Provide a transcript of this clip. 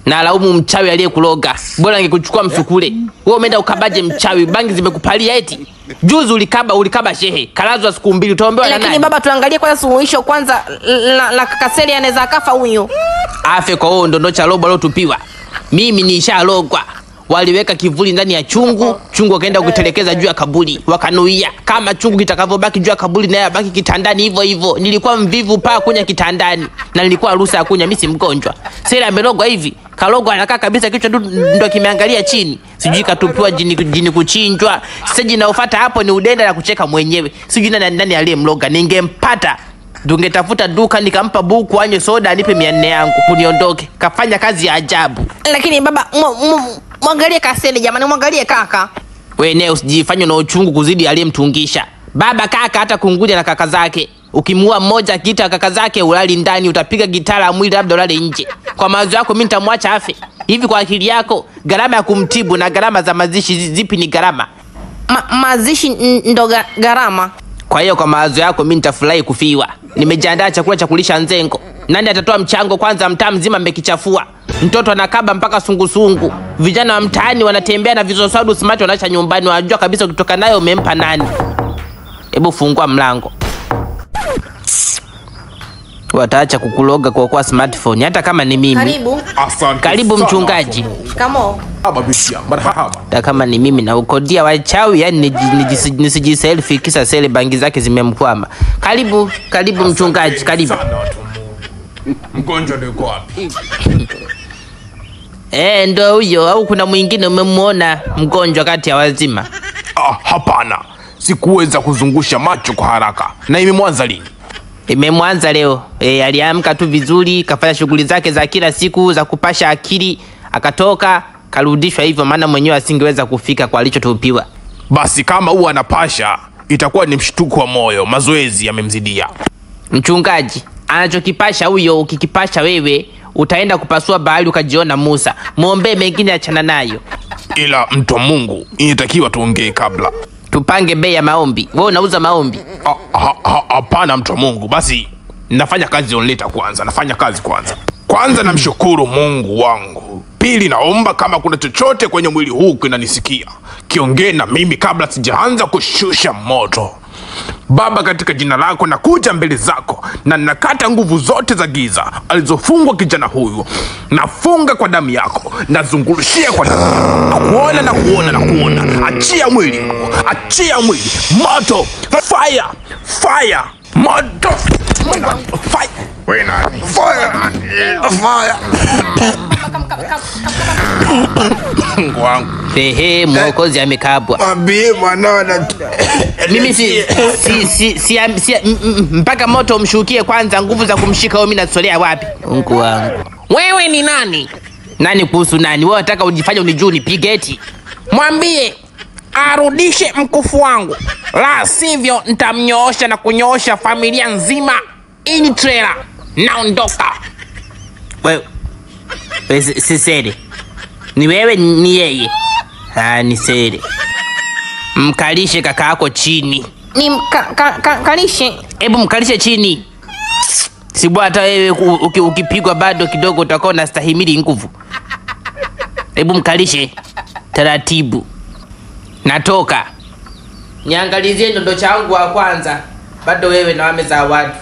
Na laumu mchawi aliyekuloga. Bora angekuchukua msukule. Wewe umeenda ukabaje mchawi? Bangi zimekupalia eti. Juzi ulikaba shehe. Kalazwa siku 2 utaombewa na nani? Lakini baba tuangalie kwanza suluhisho kwanza la Kakaseli anaweza akafa huyo. Afe kwa huo ndondocha robo leo tupiwa. Mimi nishalogwa. Waliweka kivuli ndani ya chungu wakaenda kutelekeza juu ya kaburi. Wakanuia kama chungu kitakavyobaki juu ya kaburi na yabaki kitandani hivyo hivyo. Nilikuwa mvivu pa kunya kitandani na nilikuwa ruhusa ya kunya, mimi si mgonjwa. Sela amelogwa hivi. Kalogwa anakaa kabisa kichwa ndo kimeangalia chini. Sijui katupiwa jini kuchinjwa. Sasa jinaofuata hapo ni udenda na kucheka mwenyewe. Sijui nani aliyemloga. Ningempata tungetafuta duka nikampa buku anywe soda anipe 400 yangu kuniondoke. Kafanya kazi ya ajabu. Lakini baba mwangalie Kaseli jamani, mwangalie kaka. Wewe naye usijifanye na uchungu kuzidi aliyemtungisha. Baba kaka hata kunguja na kaka zake. Ukimuua mmoja akiita kaka zake ulali ndani, utapiga gitara mwili labda ulale nje. Kwa mawazo yako mimi nitamwacha afe. Hivi kwa akili yako gharama ya kumtibu na gharama za mazishi zipi ni gharama? Mazishi ndo gharama. Kwa hiyo kwa mawazo yako mimi nitafurahi kufiwa. Nimejiandaa chakula cha kulisha nzengo. Nani atatoa mchango kwanza? Mtaa mzima mmekichafua. Mtoto anakaba mpaka sungusungu. Vijana wa mtaani wanatembea na vizosaudu smart wanaacha nyumbani, wanajua kabisa ukitoka nayo umempa nani. Hebu fungua mlango. Wataacha kukuloga kwa smartphone hata kama ni mimi. Karibu. Karibu mchungaji. Kamo. Hata kama ni mimi na ukodia wachawi, yani nisijiselfie kisa sele bangi zake zimemkwama. Karibu mchungaji, karibu. Mgonjwa yuko wapi? Ndo huyo au kuna mwingine umemuona mgonjwa kati ya wazima? Hapana. Sikuweza kuzungusha macho kwa haraka. Na imemwanza lini? Imemwanza leo. Aliamka tu vizuri, kafanya shughuli zake za kila siku za kupasha akili, akatoka, karudishwa hivyo maana mwenyewe asingeweza kufika kwa alichotupiwa. Basi kama huwa anapasha, itakuwa ni mshtuko wa moyo, mazoezi yamemzidia. Mchungaji, anachokipasha huyo ukikipasha wewe, utaenda kupasua bahari ukajiona Musa. Muombe mengine achana nayo. Ila mtu wa Mungu, inatakiwa tuongee kabla. Tupange bei ya maombi. Wewe unauza maombi? Hapana mtu wa Mungu. Basi nafanya kazi onleta kwanza. Kwanza namshukuru Mungu wangu. Pili naomba kama kuna chochote kwenye mwili huu kinanisikia, kiongee na mimi kabla sijaanza kushusha moto. Baba, katika jina lako nakuja mbele zako na nakata nguvu zote za giza alizofungwa kijana huyu. Nafunga kwa damu yako, nazungurushia kwa damu yako. Kuona. Achia mwili. Moto. Fire. Moto. Fire. Wewe nani? Fire. Mungu wangu. Mwokozi amekabwa. Mwambie mwanao mimi si mpaka moto umshukie kwanza, nguvu za kumshika mimi natolea wapi? Mungu wangu. Wewe ni nani? Nani kuhusu nani? Wewe unataka ujifanye unijui nipige eti? Mwambie arudishe mkufu wangu, la sivyo nitamnyoosha na kunyoosha familia nzima. Ini trailer naondoka. Wewe si Sere. Ni wewe ni yeye? Ni Sere. Mkalishe kaka yako chini. Ni kalishe. Hebu mkalishe chini. Sibwa hata wewe ukipigwa bado kidogo utakuwa unastahimili nguvu. Hebu mkalishe taratibu. Natoka. Niangalizie ndondo changu wa kwanza. Bado wewe na wame za watu.